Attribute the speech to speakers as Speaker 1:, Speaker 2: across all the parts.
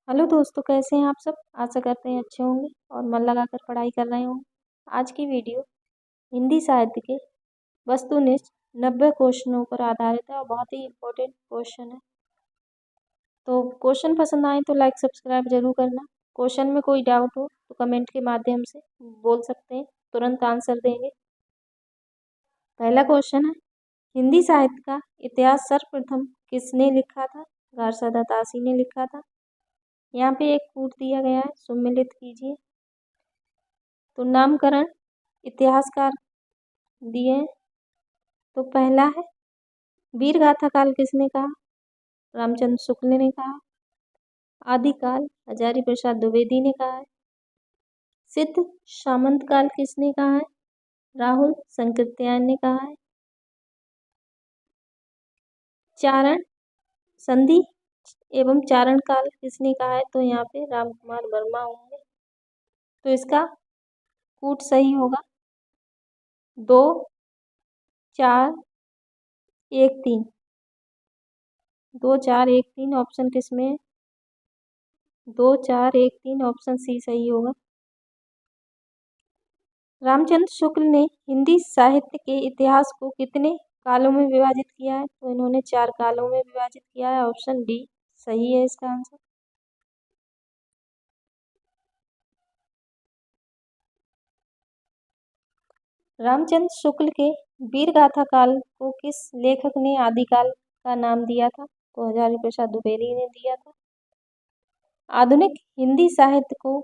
Speaker 1: Hello दोस्तों, कैसे हैं आप सब। आशा करते हैं अच्छे होंगे और मन लगाकर पढ़ाई कर रहे होंगे। आज की वीडियो हिंदी साहित्य के वस्तुनिष्ठ 90 क्वेश्चनों पर आधारित है और बहुत ही इम्पोर्टेंट क्वेश्चन है। तो क्वेश्चन पसंद आए तो लाइक सब्सक्राइब जरूर करना। क्वेश्चन में कोई डाउट हो तो कमेंट के माध्यम से बोल सकते हैं, तुरंत आंसर देंगे। पहला क्वेश्चन है, हिंदी साहित्य का इतिहास सर्वप्रथम किसने लिखा था। गारसादा दासी ने लिखा था। यहाँ पे एक कूट दिया गया है, सुमेलित कीजिए। तो नामकरण इतिहासकार दिए हैं। तो पहला है, वीर गाथा काल किसने कहा। रामचंद्र शुक्ल ने कहा। आदिकाल हजारी प्रसाद द्विवेदी ने कहा है। सिद्ध सामंत काल किसने कहा है। राहुल संकृत्यायन ने कहा है। चारण संधि एवं चारण काल किसने कहा है। तो यहाँ पे राम कुमार वर्मा होंगे। तो इसका कूट सही होगा 2 4 1 3। 2 4 1 3 ऑप्शन किसमें है। 2 4 1 3 ऑप्शन सी सही होगा। रामचंद्र शुक्ल ने हिंदी साहित्य के इतिहास को कितने कालों में विभाजित किया है। तो इन्होंने 4 कालों में विभाजित किया है। ऑप्शन डी सही है इसका आंसर। रामचंद्र शुक्ल के वीरगाथा काल को किस लेखक ने आदिकाल का नाम दिया था। तो हजारी प्रसाद द्विवेदी ने दिया था। आधुनिक हिंदी साहित्य को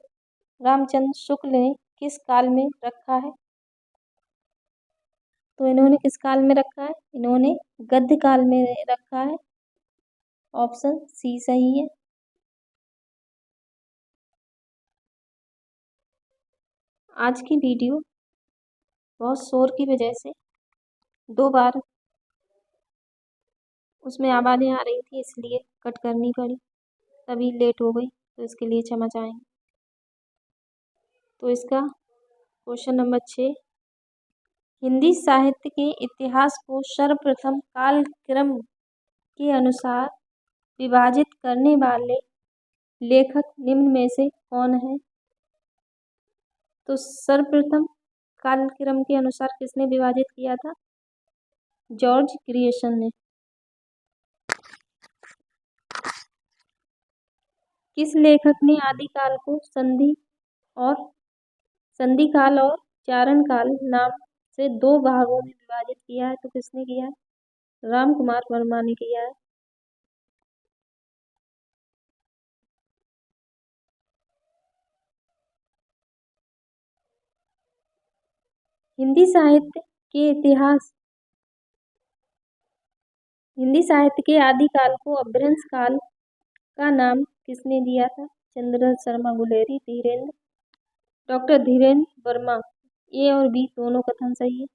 Speaker 1: रामचंद्र शुक्ल ने किस काल में रखा है। तो इन्होंने किस काल में रखा है। इन्होंने गद्य काल में रखा है। ऑप्शन सी सही है। आज की वीडियो बहुत शोर की वजह से 2 बार उसमें आवाज़ें आ रही थी, इसलिए कट करनी पड़ी, तभी लेट हो गई, तो इसके लिए क्षमा चाहेंगे। तो इसका क्वेश्चन नंबर 6, हिंदी साहित्य के इतिहास को सर्वप्रथम कालक्रम के अनुसार विभाजित करने वाले लेखक निम्न में से कौन है। तो सर्वप्रथम कालक्रम के अनुसार किसने विभाजित किया था। जॉर्ज ग्रियर्सन ने। किस लेखक ने आदिकाल को संधि काल और चारण काल नाम से 2 भागों में विभाजित किया है। तो किसने किया है। राम कुमार वर्मा ने किया है। हिंदी साहित्य के आदिकाल को अपभ्रंश काल का नाम किसने दिया था। चंद्रदत्त शर्मा गुलेरी, डॉक्टर धीरेन्द्र वर्मा। ए और बी दोनों कथन सही है।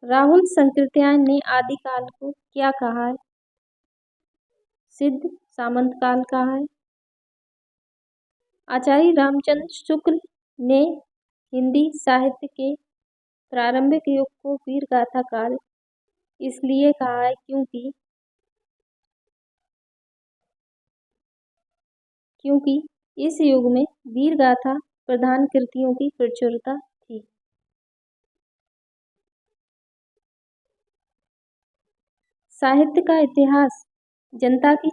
Speaker 1: राहुल संकृत्यायन ने आदिकाल को क्या कहा है। सिद्ध सामंत काल कहा है। आचार्य रामचंद्र शुक्ल ने हिंदी साहित्य के प्रारंभिक युग को वीरगाथा काल इसलिए कहा है क्योंकि इस युग में वीरगाथा प्रधान कृतियों की प्रचुरता थी। साहित्य का इतिहास जनता की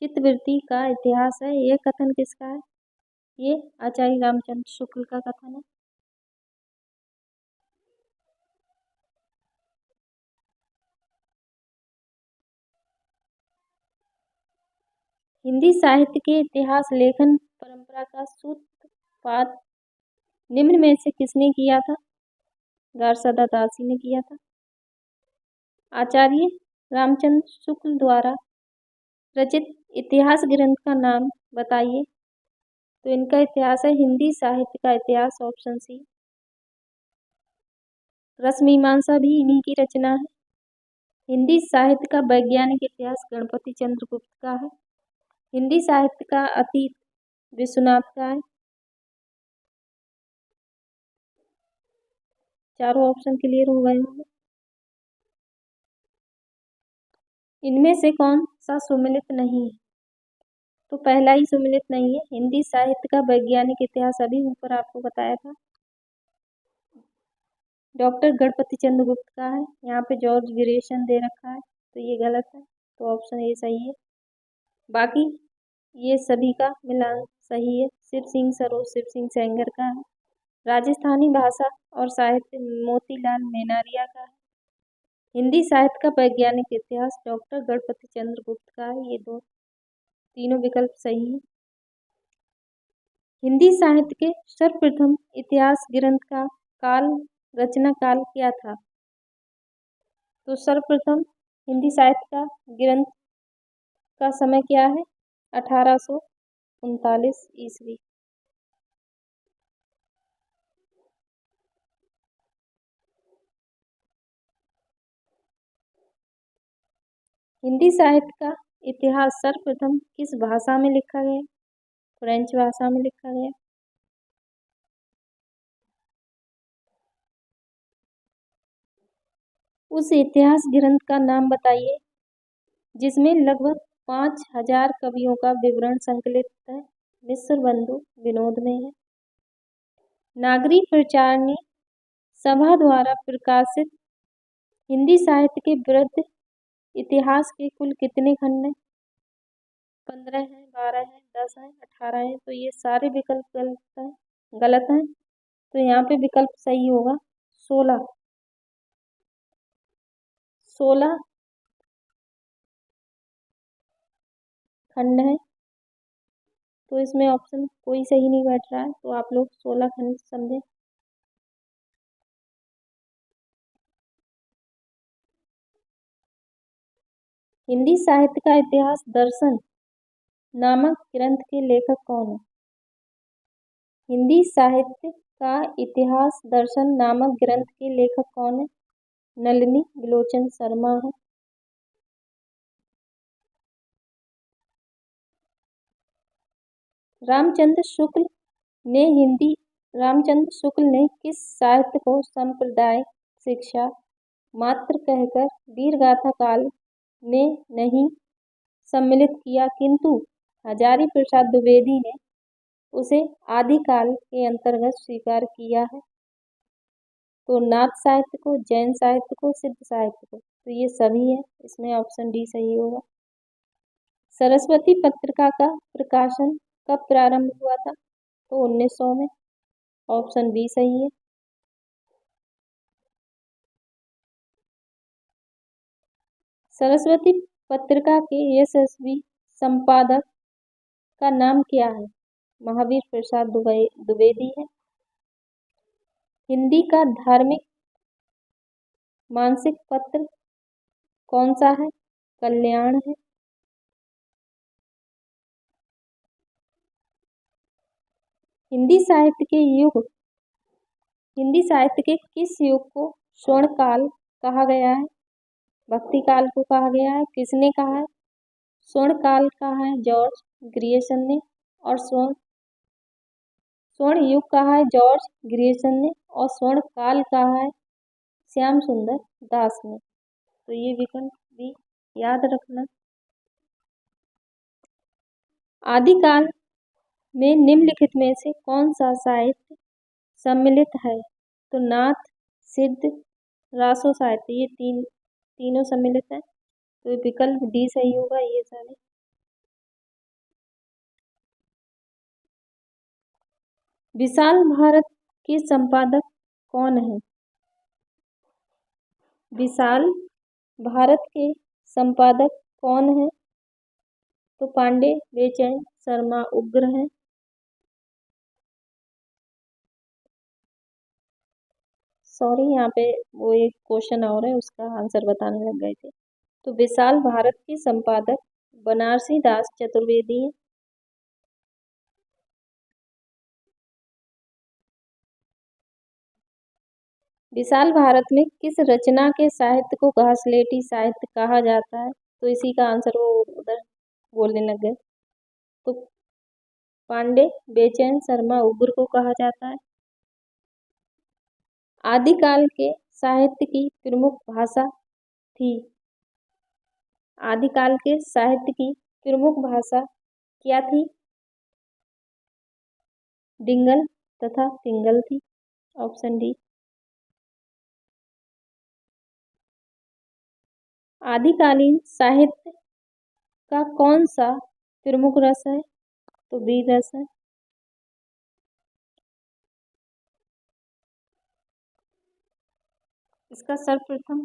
Speaker 1: चित्तवृत्ति का इतिहास है। यह कथन किसका है। ये आचार्य रामचंद्र शुक्ल का कथन है। हिंदी साहित्य के इतिहास लेखन परंपरा का सूत्रपात निम्न में से किसने किया था। गारसादा दासी ने किया था। आचार्य रामचंद्र शुक्ल द्वारा रचित इतिहास ग्रंथ का नाम बताइए। तो इनका इतिहास है हिंदी साहित्य का इतिहास, ऑप्शन सी। रसमीमांसा भी इन्हीं की रचना है। हिंदी साहित्य का वैज्ञानिक इतिहास गणपति चंद्र गुप्त का है। हिंदी साहित्य का अतीत विश्वनाथ का है। चारों ऑप्शन क्लियर हो गए होंगे। इनमें से कौन सा सुमेलित नहीं है? तो पहला ही सुमेलित नहीं है। हिंदी साहित्य का वैज्ञानिक इतिहास अभी ऊपर आपको बताया था, डॉक्टर गणपति चंद्र गुप्त का है। यहाँ पे जॉर्ज ग्रेशन दे रखा है, तो ये गलत है, तो ऑप्शन ए सही है। बाकी ये सभी का मिलान सही है। शिव सिंह सरोज शिव सिंह सेंगर का है। राजस्थानी भाषा और साहित्य मोतीलाल मेनारिया का है। हिंदी साहित्य का वैज्ञानिक इतिहास डॉक्टर गणपति चंद्र गुप्त का है। ये दो तीनों विकल्प सही है। हिंदी साहित्य के सर्वप्रथम इतिहास ग्रंथ का काल रचना काल क्या था? तो सर्वप्रथम हिंदी साहित्य का ग्रंथ का समय क्या है? 1839 ईस्वी। हिंदी साहित्य का इतिहास सर्वप्रथम किस भाषा में लिखा गया? फ्रेंच भाषा में लिखा गया। उस इतिहास ग्रंथ का नाम बताइए जिसमें लगभग 5000 कवियों का विवरण संकलित है। मिश्र बंधु विनोद में है। नागरी प्रचारणी सभा द्वारा प्रकाशित हिंदी साहित्य के वृद्ध इतिहास के कुल कितने खंड हैं? 15 हैं, 12 हैं, 10 हैं, 18 हैं। तो ये सारे विकल्प गलत हैं। तो यहाँ पे विकल्प सही होगा 16। 16 खंड है, तो इसमें ऑप्शन कोई सही नहीं बैठ रहा है, तो आप लोग 16 खंड समझें। हिंदी साहित्य का इतिहास दर्शन नामक ग्रंथ के लेखक कौन है? हिंदी साहित्य का इतिहास दर्शन नामक ग्रंथ के लेखक कौन है? नलिनी विलोचन शर्मा है। रामचंद्र शुक्ल ने हिंदी रामचंद्र शुक्ल ने किस साहित्य को सांप्रदायिक शिक्षा मात्र कहकर वीरगाथा काल में नहीं सम्मिलित किया, किंतु हजारी प्रसाद द्विवेदी ने उसे आदिकाल के अंतर्गत स्वीकार किया है? तो नाथ साहित्य को, जैन साहित्य को, सिद्ध साहित्य को, तो ये सभी है। इसमें ऑप्शन डी सही होगा। सरस्वती पत्रिका का प्रकाशन कब प्रारंभ हुआ था? तो 1900 में। ऑप्शन बी सही है। सरस्वती पत्रिका के यशस्वी संपादक का नाम क्या है? महावीर प्रसाद द्विवेदी है। हिंदी का धार्मिक मासिक पत्र कौन सा है? कल्याण है। हिंदी साहित्य के युग हिंदी साहित्य के किस युग को स्वर्ण काल कहा गया है? भक्ति काल को कहा गया है, किसने कहा है? स्वर्ण काल कहा है जॉर्ज ग्रियर्सन ने, और स्वर्ण युग कहा है जॉर्ज ग्रियर्सन ने, और स्वर्ण काल कहा है श्याम सुंदर दास ने। तो ये विकल्प भी याद रखना। आदिकाल में निम्नलिखित में से कौन सा साहित्य सम्मिलित है? तो नाथ, सिद्ध, रासो साहित्य, ये तीनों सम्मिलित है। तो विकल्प डी सही होगा ये सारे। विशाल भारत के संपादक कौन है? विशाल भारत के संपादक कौन है? तो पांडे, बेचैन, शर्मा, उग्र है। सॉरी, यहाँ पे वो एक क्वेश्चन और है, उसका आंसर बताने लग गए थे। तो विशाल भारत के संपादक बनारसी दास चतुर्वेदी है। विशाल भारत में किस रचना के साहित्य को घासलेटी साहित्य कहा जाता है? तो इसी का आंसर वो उधर बोलने लग गए। तो पांडे, बेचैन, शर्मा, उग्र को कहा जाता है। आदिकाल के साहित्य की प्रमुख भाषा थी? आदिकाल के साहित्य की प्रमुख भाषा क्या थी? डिंगल तथा पिंगल थी। Option D. आदिकालीन साहित्य का कौन सा प्रमुख रस है? तो वीर रस है। इसका सर्वप्रथम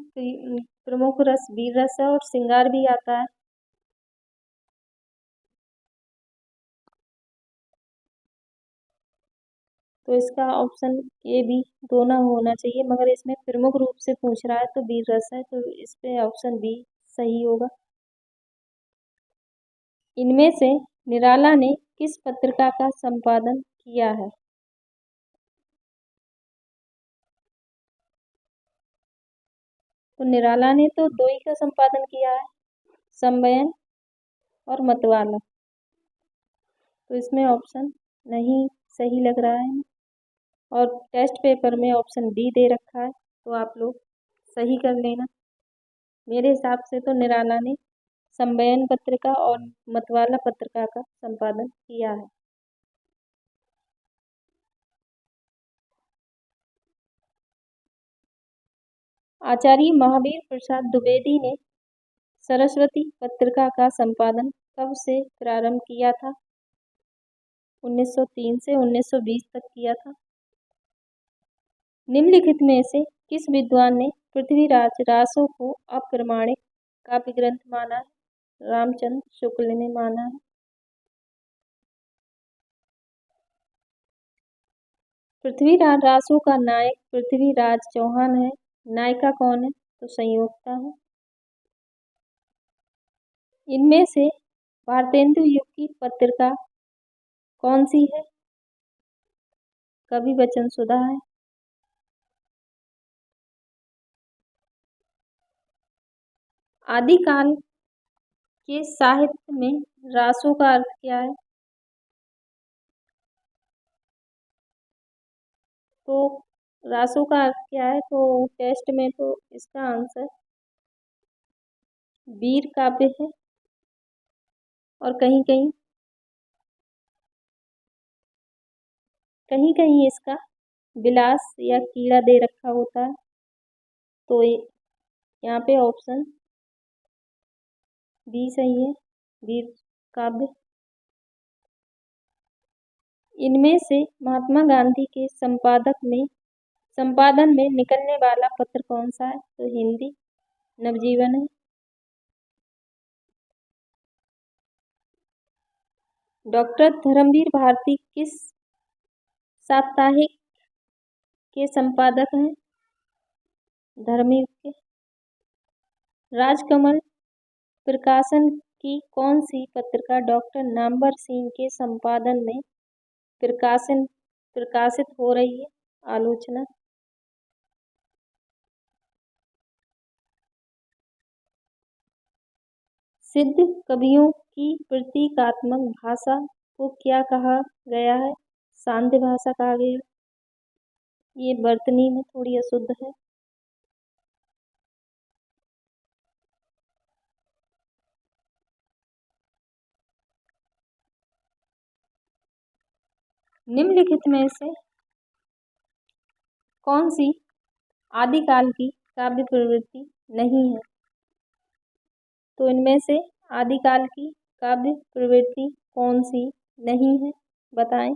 Speaker 1: प्रमुख रस वीर रस है और श्रृंगार भी आता है। तो इसका ऑप्शन ए भी दोनों होना चाहिए, मगर इसमें प्रमुख रूप से पूछ रहा है तो वीर रस है, तो इस पे ऑप्शन बी सही होगा। इनमें से निराला ने किस पत्रिका का संपादन किया है? तो निराला ने तो दो ही का संपादन किया है, संवयन और मतवाला। तो इसमें ऑप्शन नहीं सही लग रहा है और टेस्ट पेपर में ऑप्शन डी दे रखा है, तो आप लोग सही कर लेना। मेरे हिसाब से तो निराला ने संवयन पत्रिका और मतवाला पत्रिका का संपादन किया है। आचार्य महावीर प्रसाद द्विवेदी ने सरस्वती पत्रिका का संपादन कब से प्रारंभ किया था? 1903 से 1920 तक किया था। निम्नलिखित में से किस विद्वान ने पृथ्वीराज रासो को अप्रमाणिक काव्य ग्रंथ माना है? रामचंद्र शुक्ल ने माना है। पृथ्वीराज रासो का नायक पृथ्वीराज चौहान है। नायिका कौन है? तो संयोक्ता है। इनमें से भारतेंदु युग की पत्रिका कौन सी है? कवि वचन सुधा है। आदिकाल के साहित्य में रासो का अर्थ क्या है? तो रासो का अर्थ क्या है? तो टेस्ट में तो इसका आंसर वीर काव्य है और कहीं कहीं इसका विलास या कीड़ा दे रखा होता है। तो यहाँ पे ऑप्शन बी सही है, वीर काव्य। इनमें से महात्मा गांधी के संपादन में निकलने वाला पत्र कौन सा है? तो हिंदी नवजीवन है। डॉक्टर धर्मवीर भारती किस साप्ताहिक के संपादक हैं? धर्मयुग के। राजकमल प्रकाशन की कौन सी पत्रिका डॉक्टर नामवर सिंह के संपादन में प्रकाशित हो रही है? आलोचना। सिद्ध कवियों की प्रतीकात्मक भाषा को क्या कहा गया है? सांध्य भाषा कहा गया। ये वर्तनी में थोड़ी अशुद्ध है। निम्नलिखित में से कौन सी आदिकाल की काव्य प्रवृत्ति नहीं है? तो इनमें से आदिकाल की काव्य प्रवृत्ति कौन सी नहीं है, बताएं।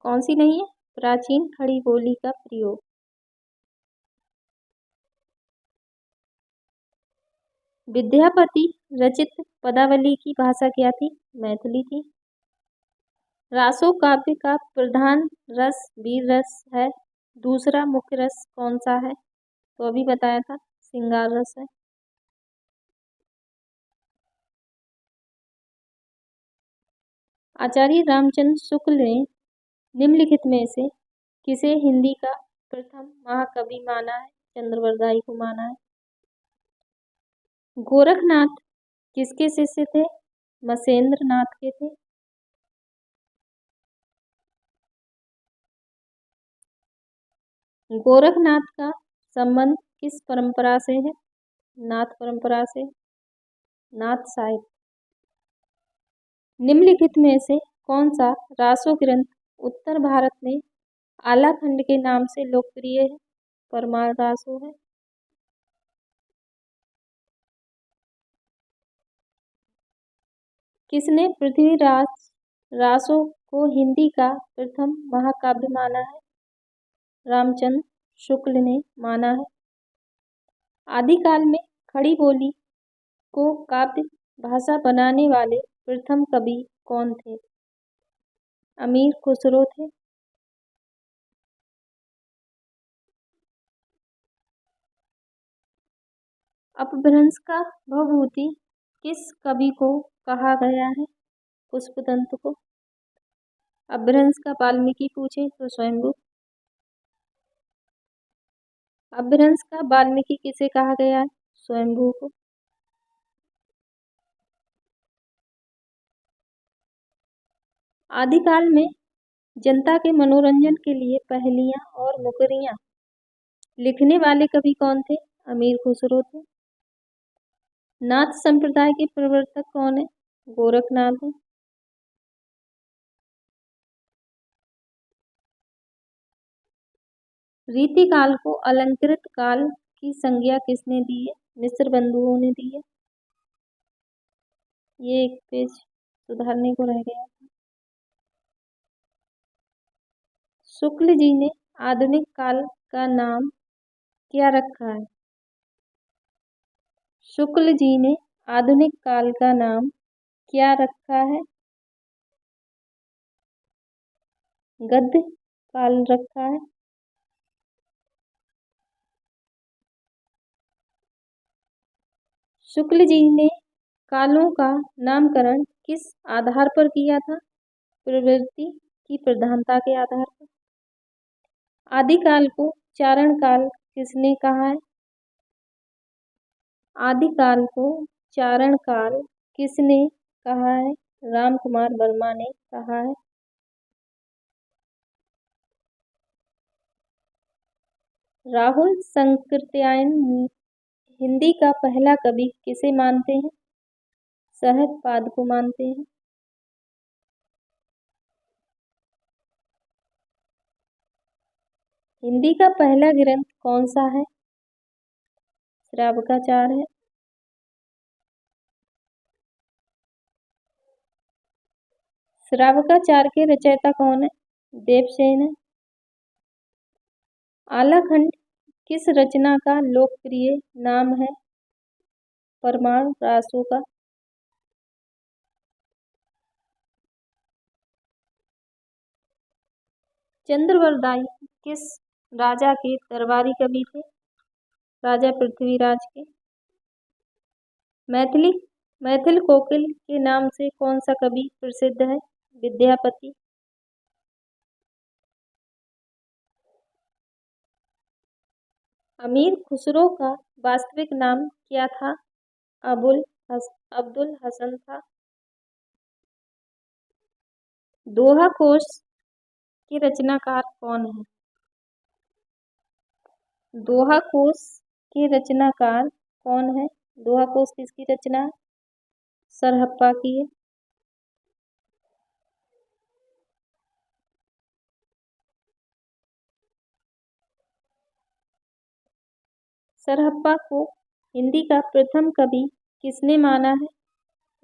Speaker 1: कौन सी नहीं है? प्राचीन खड़ी बोली का प्रयोग। विद्यापति रचित पदावली की भाषा क्या थी? मैथिली थी। रासो काव्य का प्रधान रस वीर रस है। दूसरा मुख्य रस कौन सा है? तो अभी बताया था, श्रृंगार रस है। आचार्य रामचंद्र शुक्ल ने निम्नलिखित में से किसे हिंदी का प्रथम महाकवि माना है? चंद्रवरदाई को माना है। गोरखनाथ किसके शिष्य थे? मसेंद्र नाथ के थे। गोरखनाथ का संबंध किस परंपरा से है? नाथ परंपरा से। नाथ साहित्य। निम्नलिखित में से कौन सा रासो ग्रंथ उत्तर भारत में आलाखंड के नाम से लोकप्रिय है? परमार रासो है। किसने पृथ्वीराज रासो को हिंदी का प्रथम महाकाव्य माना है? रामचंद्र शुक्ल ने माना है। आदिकाल में खड़ी बोली को काव्य भाषा बनाने वाले प्रथम कवि कौन थे? अमीर खुसरो थे। अपभ्रंश का भवभूति किस कवि को कहा गया है? पुष्पदंत को। अपभ्रंश का वाल्मीकि पूछे तो स्वयंभू। अपभ्रंश का वाल्मीकि किसे कहा गया है? स्वयंभू को। आदिकाल में जनता के मनोरंजन के लिए पहेलियां और मुकरियां लिखने वाले कवि कौन थे? अमीर खुसरो थे। नाथ संप्रदाय के प्रवर्तक कौन है? गोरखनाथ है। रीति काल को अलंकृत काल की संज्ञा किसने दी है? मिस्र बंधुओं ने दी है। ये एक पेज सुधारने को रह गया। शुक्ल जी ने आधुनिक काल का नाम क्या रखा है? शुक्ल जी ने आधुनिक काल का नाम क्या रखा है? गद्य काल रखा है। शुक्ल जी ने कालों का नामकरण किस आधार पर किया था? प्रवृत्ति की प्रधानता के आधार पर। आदिकाल को चारण काल किसने कहा है? आदिकाल को चारण काल किसने कहा है? रामकुमार वर्मा ने कहा है। राहुल संकृत्यायन हिंदी का पहला कवि किसे मानते हैं? सहजपाद को मानते हैं। हिंदी का पहला ग्रंथ कौन सा है? श्रावकाचार है। श्रावकाचार के रचयिता कौन है? देवसेन है। आलाखंड किस रचना का लोकप्रिय नाम है? परमार रासो का। चंद्रवरदाई किस राजा के दरबारी कवि थे? राजा पृथ्वीराज के। मैथिली मैथिल कोकिल के नाम से कौन सा कवि प्रसिद्ध है? विद्यापति। अमीर खुसरो का वास्तविक नाम क्या था? अब्दुल हसन था। दोहा कोश के रचनाकार कौन है? दोहा कोश के रचनाकार कौन है? दोहा कोश किसकी रचना है? सरहप्पा की है। सरहप्पा को हिंदी का प्रथम कवि किसने माना है?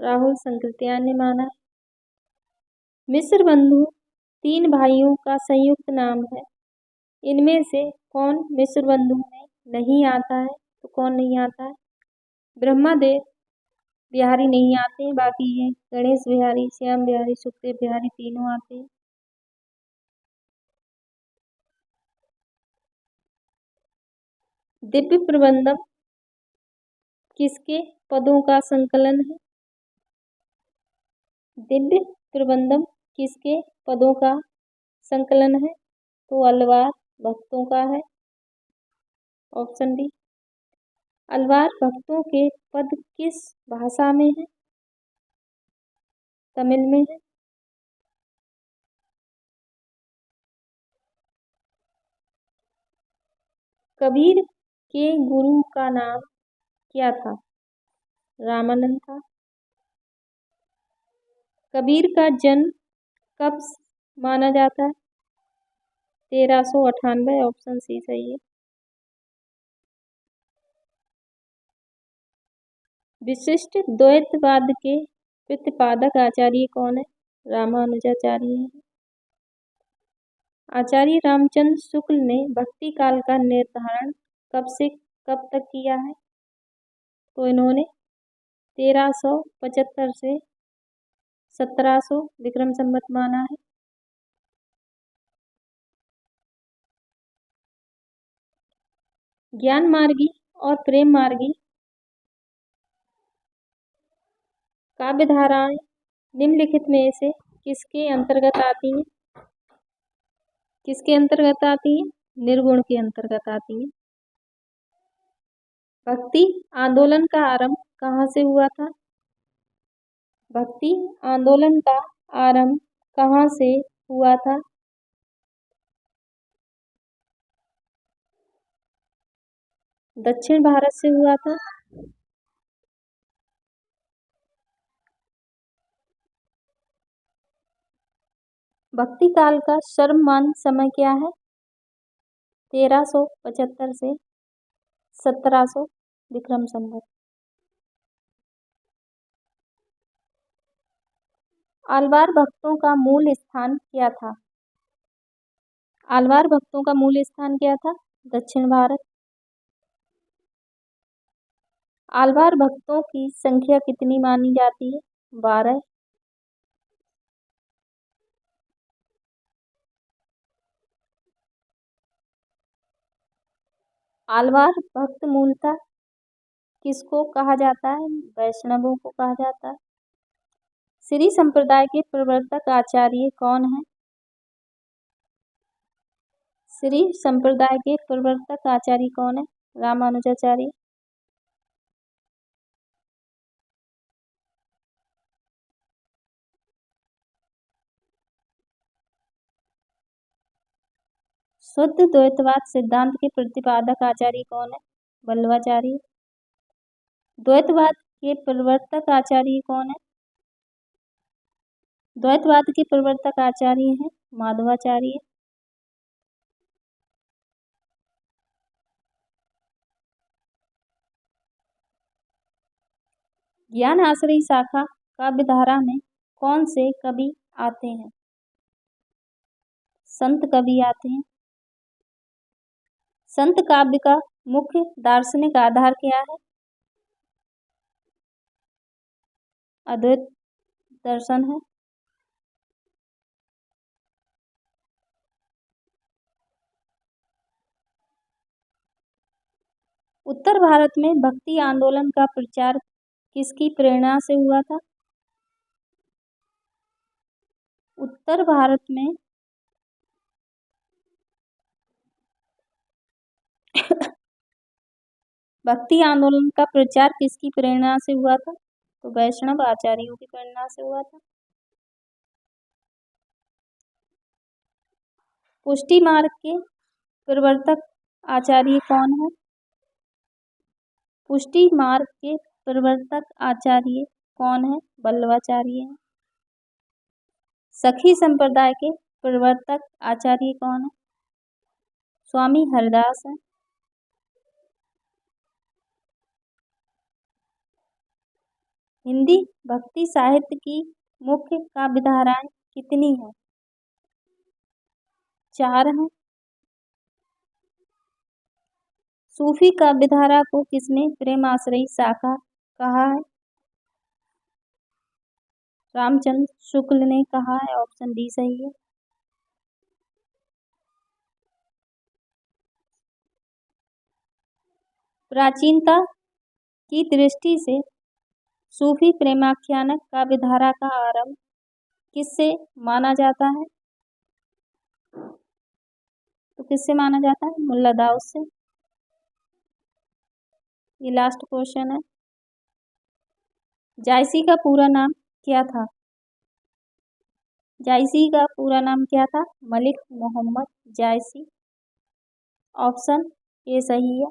Speaker 1: राहुल संकृत्यायन ने माना है। मिस्र बंधु तीन भाइयों का संयुक्त नाम है। इनमें से कौन मिस्र बंधु में नहीं आता है? तो कौन नहीं आता है? ब्रह्मादेव बिहारी नहीं आते हैं, बाकी ये गणेश बिहारी, श्याम बिहारी, सुखदेव बिहारी तीनों आते हैं। दिव्य प्रबंधम किसके पदों का संकलन है? दिव्य प्रबंधम किसके पदों का संकलन है? तो अलवार भक्तों का है। Option D. अलवार भक्तों के पद किस भाषा में है? तमिल में है। कबीर के गुरु का नाम क्या था? रामानंद था। कबीर का जन्म कब माना जाता है? 1398। ऑप्शन सी सही है। विशिष्ट द्वैतवाद के प्रतिपादक आचार्य कौन है? रामानुजाचार्य हैं। आचार्य रामचंद्र शुक्ल ने भक्ति काल का निर्धारण कब से कब तक किया है? तो इन्होंने 1375 से 1700 विक्रम संवत माना है। ज्ञान मार्गी और प्रेम मार्गी काव्य धाराएं निम्नलिखित में से किसके अंतर्गत आती हैं? किसके अंतर्गत आती हैं? निर्गुण के अंतर्गत आती हैं। भक्ति आंदोलन का आरंभ कहाँ से हुआ था? भक्ति आंदोलन का आरंभ कहाँ से हुआ था? दक्षिण भारत से हुआ था। भक्ति काल का सर्वमान्य समय क्या है? 1375 से 1700 विक्रम संवत। आलवार भक्तों का मूल स्थान क्या था? आलवार भक्तों का मूल स्थान क्या था? दक्षिण भारत। आलवार भक्तों की संख्या कितनी मानी जाती है? 12। आलवार भक्त मूलतः किसको कहा जाता है? वैष्णवों को कहा जाता है। श्री संप्रदाय के प्रवर्तक आचार्य कौन है? श्री संप्रदाय के प्रवर्तक आचार्य कौन है? रामानुजाचार्य। शुद्ध द्वैतवाद सिद्धांत के प्रतिपादक आचार्य कौन है? वल्लभाचार्य। द्वैतवाद के प्रवर्तक आचार्य कौन है? द्वैतवाद के प्रवर्तक आचार्य हैं माधवाचार्य। ज्ञान आश्रयी शाखा काव्य धारा में कौन से कवि आते हैं? संत कवि आते हैं। संत काव्य का मुख्य दार्शनिक आधार क्या है? अद्वैत दर्शन है। उत्तर भारत में भक्ति आंदोलन का प्रचार किसकी प्रेरणा से हुआ था? उत्तर भारत में भक्ति आंदोलन का प्रचार किसकी प्रेरणा से हुआ था? तो वैष्णव आचार्यों की प्रेरणा से हुआ था। पुष्टि मार्ग के प्रवर्तक आचार्य कौन है? पुष्टि मार्ग के प्रवर्तक आचार्य कौन है? वल्लभाचार्य हैं। सखी संप्रदाय के प्रवर्तक आचार्य कौन है? स्वामी हरदास हैं। हिंदी भक्ति साहित्य की मुख्य काव्य धाराएं कितनी हैं? 4 हैं। सूफी काव्य धारा को किसने प्रेमाश्रयी शाखा कहा है? रामचंद्र शुक्ल ने कहा है। ऑप्शन डी सही है। प्राचीनता की दृष्टि से सूफी प्रेमाख्यानक काव्य धारा का आरंभ किससे माना जाता है? तो किससे माना जाता है? मुल्ला दाऊद से। ये लास्ट क्वेश्चन है। जायसी का पूरा नाम क्या था? जायसी का पूरा नाम क्या था? मलिक मोहम्मद जायसी। ऑप्शन ए सही है।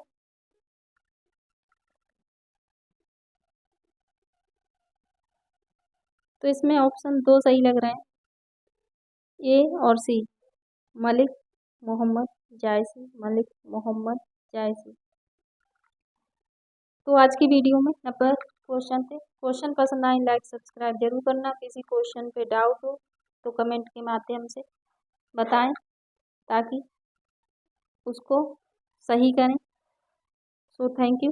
Speaker 1: तो इसमें ऑप्शन 2 सही लग रहे हैं, ए और सी, मलिक मोहम्मद जायसी, मलिक मोहम्मद जायसी। तो आज की वीडियो में 90 क्वेश्चन थे। क्वेश्चन पसंद आए लाइक सब्सक्राइब जरूर करना। किसी क्वेश्चन पे डाउट हो तो कमेंट के माध्यम से बताएं ताकि उसको सही करें। So thank you.